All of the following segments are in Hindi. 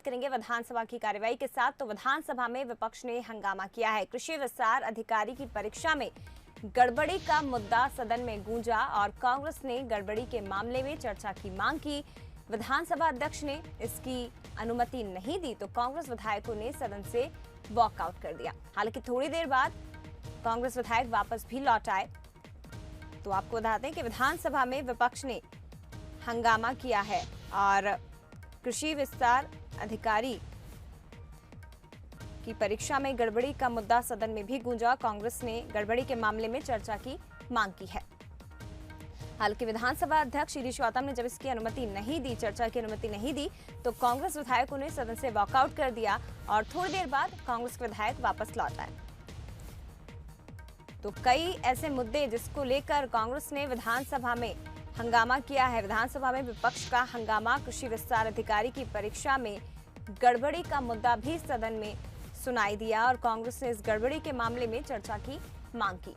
करेंगे विधानसभा की कार्यवाही के साथ। तो विधानसभा में विपक्ष ने हंगामा किया है। कृषि विस्तार अधिकारी की परीक्षा में गड़बड़ी का मुद्दा सदन में गूंजा और कांग्रेस ने गड़बड़ी के मामले में चर्चा की मांग की। विधानसभा अध्यक्ष ने इसकी अनुमति नहीं दी तो कांग्रेस विधायकों ने सदन से वॉकआउट कर दिया। हालांकि थोड़ी देर बाद कांग्रेस विधायक वापस भी लौट आए। तो आपको बता दें कि विधानसभा में विपक्ष ने हंगामा किया है और कृषि विस्तार अधिकारी की परीक्षा में गड़बड़ी का मुद्दा सदन में भी गूंजा। कांग्रेस ने गड़बड़ी के मामले में चर्चा की मांग की है। हालांकि विधानसभा अध्यक्ष श्री गौतम ने जब इसकी अनुमति नहीं दी, चर्चा की अनुमति नहीं दी, तो कांग्रेस विधायकों ने सदन से वॉकआउट कर दिया और थोड़ी देर बाद कांग्रेस के विधायक वापस लौट आए। तो कई ऐसे मुद्दे जिसको लेकर कांग्रेस ने विधानसभा में हंगामा किया है। विधानसभा में विपक्ष का हंगामा, कृषि विस्तार अधिकारी की परीक्षा में गड़बड़ी का मुद्दा भी सदन में सुनाई दिया और कांग्रेस ने इस गड़बड़ी के मामले में चर्चा की मांग की।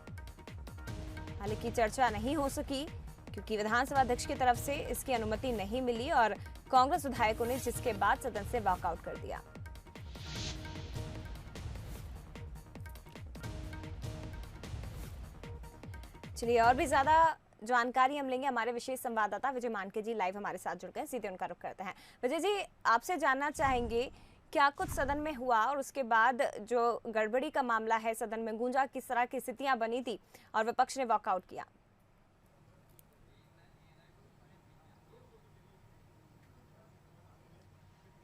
हालांकि चर्चा नहीं हो सकी क्योंकि विधानसभा अध्यक्ष की तरफ से इसकी अनुमति नहीं मिली और कांग्रेस विधायकों ने जिसके बाद सदन से वॉकआउट कर दिया। चलिए और भी ज्यादा जानकारी हम लेंगे। हमारे विशेष संवाददाता विजय मानके जी लाइव हमारे साथ जुड़ गए, सीधे उनका रुख करते हैं। विजय जी, आपसे जानना चाहेंगे क्या कुछ सदन में हुआ और उसके बाद जो गड़बड़ी का मामला है सदन में गूंजा, किस तरह की स्थितियां बनी थी और विपक्ष ने वॉकआउट किया?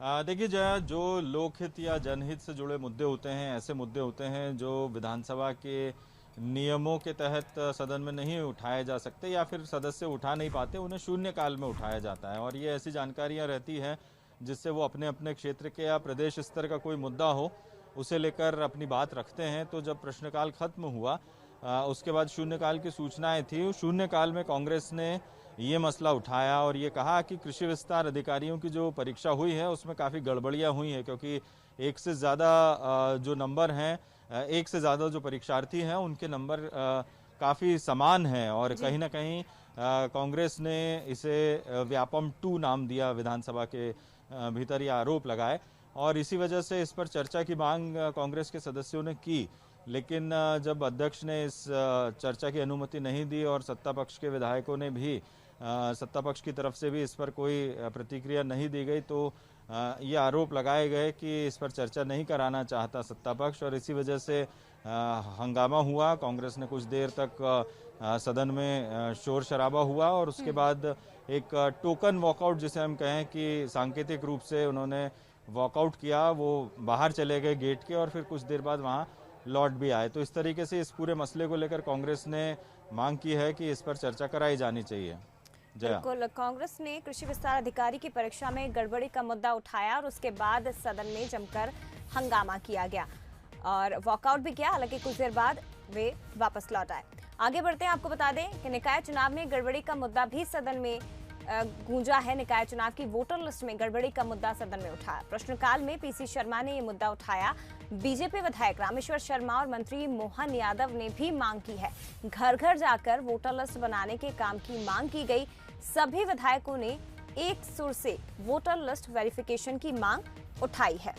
देखिए जया, जो लोकहित या जनहित से जुड़े मुद्दे होते हैं, ऐसे मुद्दे होते हैं जो विधानसभा के नियमों के तहत सदन में नहीं उठाए जा सकते या फिर सदस्य उठा नहीं पाते, उन्हें शून्यकाल में उठाया जाता है। और ये ऐसी जानकारियां रहती हैं जिससे वो अपने अपने क्षेत्र के या प्रदेश स्तर का कोई मुद्दा हो उसे लेकर अपनी बात रखते हैं। तो जब प्रश्नकाल खत्म हुआ उसके बाद शून्यकाल की सूचनाएं थी। शून्यकाल में कांग्रेस ने ये मसला उठाया और ये कहा कि कृषि विस्तार अधिकारियों की जो परीक्षा हुई है उसमें काफ़ी गड़बड़ियां हुई हैं, क्योंकि एक से ज़्यादा जो नंबर हैं, एक से ज़्यादा जो परीक्षार्थी हैं उनके नंबर काफ़ी समान हैं और कहीं ना कहीं कांग्रेस ने इसे व्यापम 2 नाम दिया। विधानसभा के भीतर ये आरोप लगाए और इसी वजह से इस पर चर्चा की मांग कांग्रेस के सदस्यों ने की। लेकिन जब अध्यक्ष ने इस चर्चा की अनुमति नहीं दी और सत्ता पक्ष के विधायकों ने भी सत्ता पक्ष की तरफ से भी इस पर कोई प्रतिक्रिया नहीं दी गई, तो ये आरोप लगाए गए कि इस पर चर्चा नहीं कराना चाहता सत्ता पक्ष और इसी वजह से हंगामा हुआ। कांग्रेस ने कुछ देर तक सदन में शोर शराबा हुआ और उसके बाद एक टोकन वॉकआउट, जिसे हम कहें कि सांकेतिक रूप से उन्होंने वॉकआउट किया, वो बाहर चले गए गेट के और फिर कुछ देर बाद वहाँ लौट भी आए। तो इस तरीके से इस पूरे मसले को लेकर कांग्रेस ने मांग की है कि इस पर चर्चा कराई जानी चाहिए। बिल्कुल, कांग्रेस ने कृषि विस्तार अधिकारी की परीक्षा में गड़बड़ी का मुद्दा उठाया और उसके बाद सदन में जमकर हंगामा किया गया और वॉकआउट भी किया। हालांकि कुछ देर बाद वे वापस लौट आए। आगे बढ़ते हैं, आपको बता दें कि निकाय चुनाव में गड़बड़ी का मुद्दा भी सदन में गूंजा है। निकाय चुनाव की वोटर लिस्ट में गड़बड़ी का मुद्दा सदन में उठा। प्रश्नकाल में पीसी शर्मा ने यह मुद्दा उठाया। बीजेपी विधायक रामेश्वर शर्मा और मंत्री मोहन यादव ने भी मांग की है। घर घर जाकर वोटर लिस्ट बनाने के काम की मांग की गई। सभी विधायकों ने एक सुर से वोटर लिस्ट वेरिफिकेशन की मांग उठाई है।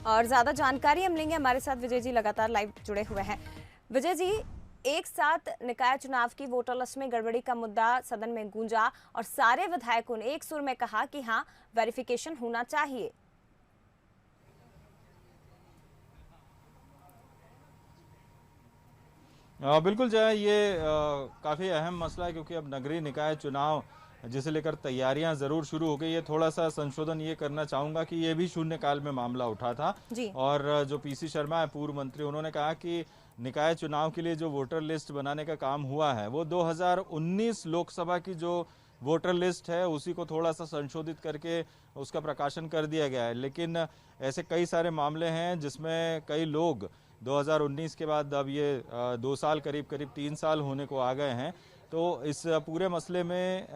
और ज्यादा जानकारी हम लेंगे, हमारे साथ विजय जी लगातार लाइव जुड़े हुए हैं। विजय जी, एक साथ निकाय चुनाव की वोटर लिस्ट में गड़बड़ी का मुद्दा सदन में गूंजा और सारे विधायकों ने एक सुर में कहा कि हाँ, वेरिफिकेशन होना चाहिए। बिल्कुल जय, ये काफ़ी अहम मसला है क्योंकि अब नगरीय निकाय चुनाव जिसे लेकर तैयारियां जरूर शुरू हो गई है। थोड़ा सा संशोधन ये करना चाहूंगा कि ये भी शून्यकाल में मामला उठा था और जो पीसी शर्मा है पूर्व मंत्री, उन्होंने कहा कि निकाय चुनाव के लिए जो वोटर लिस्ट बनाने का काम हुआ है वो 2019 लोकसभा की जो वोटर लिस्ट है उसी को थोड़ा सा संशोधित करके उसका प्रकाशन कर दिया गया है। लेकिन ऐसे कई सारे मामले हैं जिसमें कई लोग 2019 के बाद अब ये 2 साल करीब 3 साल होने को आ गए हैं। तो इस पूरे मसले में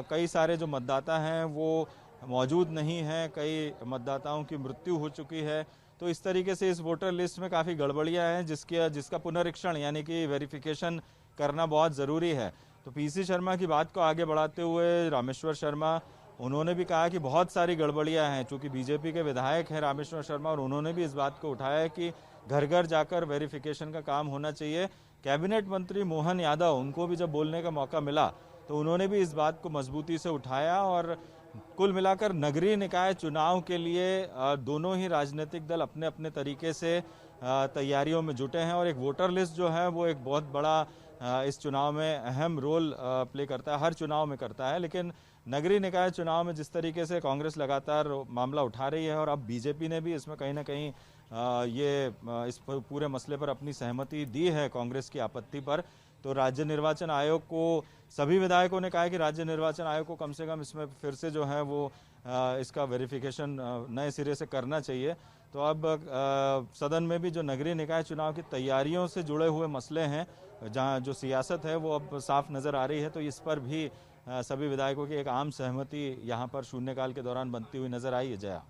कई सारे जो मतदाता हैं वो मौजूद नहीं हैं, कई मतदाताओं की मृत्यु हो चुकी है। तो इस तरीके से इस वोटर लिस्ट में काफ़ी गड़बड़ियां हैं जिसका पुनरीक्षण यानी कि वेरिफिकेशन करना बहुत ज़रूरी है। तो पीसी शर्मा की बात को आगे बढ़ाते हुए रामेश्वर शर्मा उन्होंने भी कहा कि बहुत सारी गड़बड़ियां हैं, चूंकि बीजेपी के विधायक हैं रामेश्वर शर्मा, और उन्होंने भी इस बात को उठाया है कि घर घर जाकर वेरिफिकेशन का काम होना चाहिए। कैबिनेट मंत्री मोहन यादव, उनको भी जब बोलने का मौका मिला तो उन्होंने भी इस बात को मजबूती से उठाया। और कुल मिलाकर नगरीय निकाय चुनाव के लिए दोनों ही राजनीतिक दल अपने अपने तरीके से तैयारियों में जुटे हैं, और एक वोटर लिस्ट जो है वो एक बहुत बड़ा इस चुनाव में अहम रोल प्ले करता है, हर चुनाव में करता है। लेकिन नगरीय निकाय चुनाव में जिस तरीके से कांग्रेस लगातार मामला उठा रही है, और अब बीजेपी ने भी इसमें कहीं ना कहीं इस पूरे मसले पर अपनी सहमति दी है कांग्रेस की आपत्ति पर, तो राज्य निर्वाचन आयोग को सभी विधायकों ने कहा है कि राज्य निर्वाचन आयोग को कम से कम इसमें फिर से जो है वो इसका वेरिफिकेशन नए सिरे से करना चाहिए। तो अब सदन में भी जो नगरीय निकाय चुनाव की तैयारियों से जुड़े हुए मसले हैं, जहां जो सियासत है वो अब साफ नजर आ रही है, तो इस पर भी सभी विधायकों की एक आम सहमति यहां पर शून्यकाल के दौरान बनती हुई नजर आई है। जया,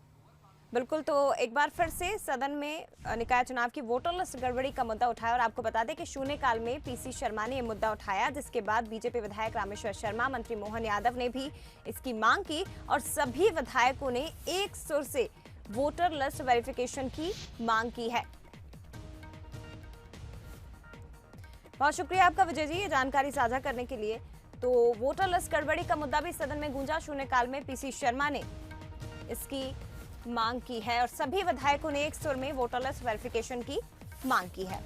बिल्कुल, तो एक बार फिर से सदन में निकाय चुनाव की वोटर लिस्ट गड़बड़ी का मुद्दा उठाया, और आपको बता दें कि शून्यकाल में पीसी शर्मा ने यह मुद्दा उठाया, जिसके बाद बीजेपी विधायक रामेश्वर शर्मा, मंत्री मोहन यादव ने भी इसकी मांग की, और सभी विधायकों ने एक सुर से वोटर लिस्ट वेरिफिकेशन की मांग की है। बहुत शुक्रिया आपका विजय जी, ये जानकारी साझा करने के लिए। तो वोटर लिस्ट गड़बड़ी का मुद्दा भी सदन में गूंजा, शून्यकाल में पीसी शर्मा ने इसकी मांग की है, और सभी विधायकों ने एक सुर में वोटर लिस्ट वेरिफिकेशन की मांग की है।